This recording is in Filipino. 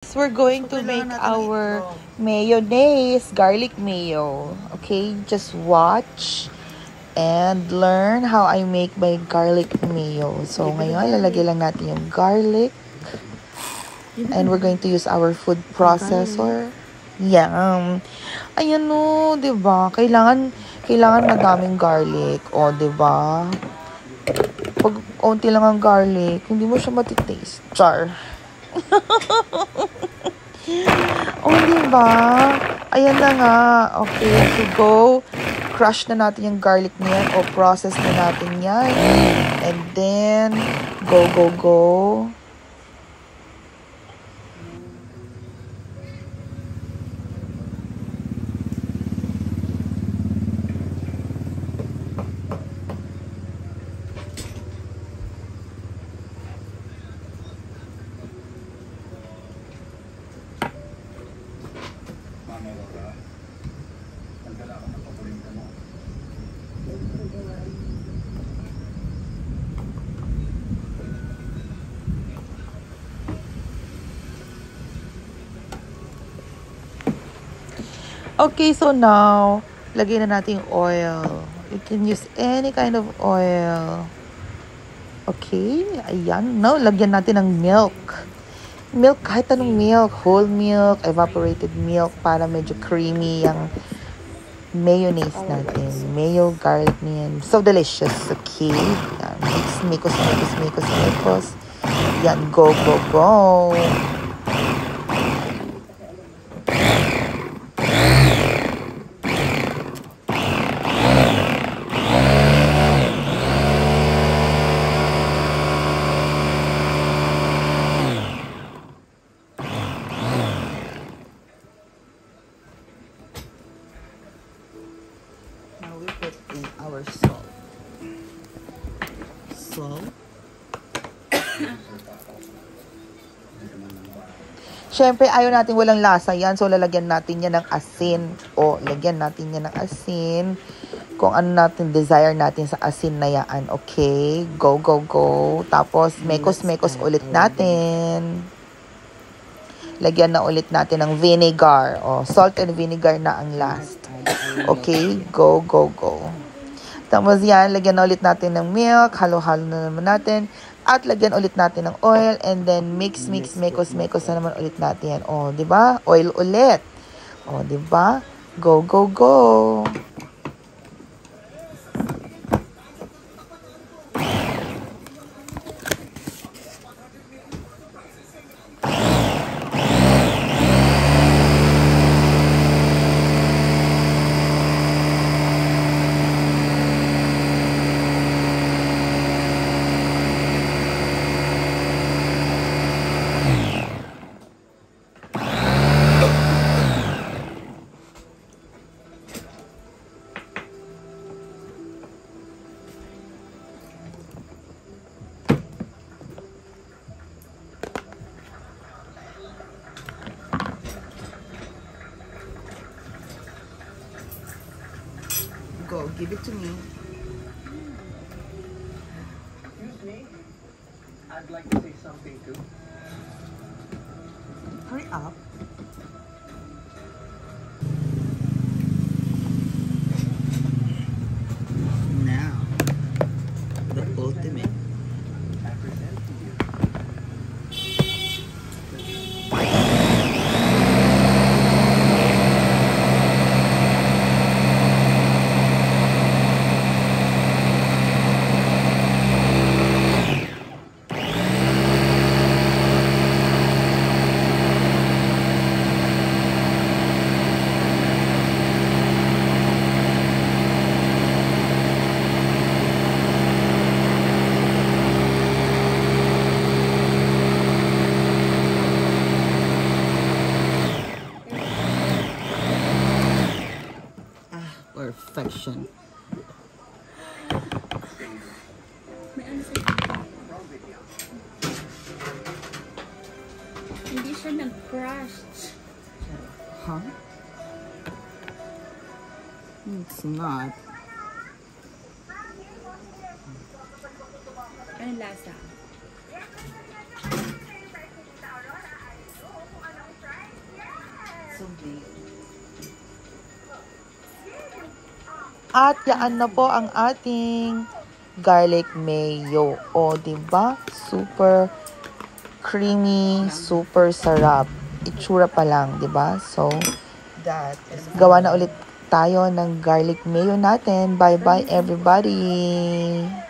We're going to make our mayonnaise, garlic mayo. Okay, just watch and learn how I make my garlic mayo. So, ngayon, lalagay lang natin yung garlic. And we're going to use our food processor. Yum! Ayan o, diba? Kailangan madaming garlic. O, diba? Pag onti lang ang garlic, hindi mo siya matitaste. Char. Oh, diba? Ayan na nga. Okay, so go. Crush na natin yung garlic niyan o process na natin yan. And then, go. Okay, so now, lagay na natin yung oil. You can use any kind of oil. Okay, ayan. Now, lagyan natin ng milk. Milk, kahit anong milk. Whole milk, evaporated milk, para medyo creamy yung mayonnaise natin. Mayo, garlic niyan. So delicious. Okay. Yan. Mix. Yan, go. Now we put in our salt. Siyempre, ayaw natin walang lasa yan. So, lalagyan natin yan ng asin. O, lagyan natin yan ng asin. Kung ano natin, desire natin sa asin na yan. Okay? Go. Tapos, mekos ulit natin. Lagyan na ulit natin ng vinegar. O, salt and vinegar na ang last. Okay? Go. Tapos yan, lagyan na ulit natin ng milk. Halo-halo na naman natin. At lagyan ulit natin ng oil. And then mix, mekos na naman ulit natin yan. O, diba? Oil ulit. O, diba? Go. Go, give it to me. Excuse me, I'd like to say something too. Hurry up. Now, the ultimate. I present to you. Perfection. Hindi siya nag-crush. Huh? It's not. Anong lasa? At yan na po ang ating garlic mayo. O, diba? Super creamy, super sarap. Itsura pa lang, diba? So, gawa na ulit tayo ng garlic mayo natin. Bye-bye, everybody!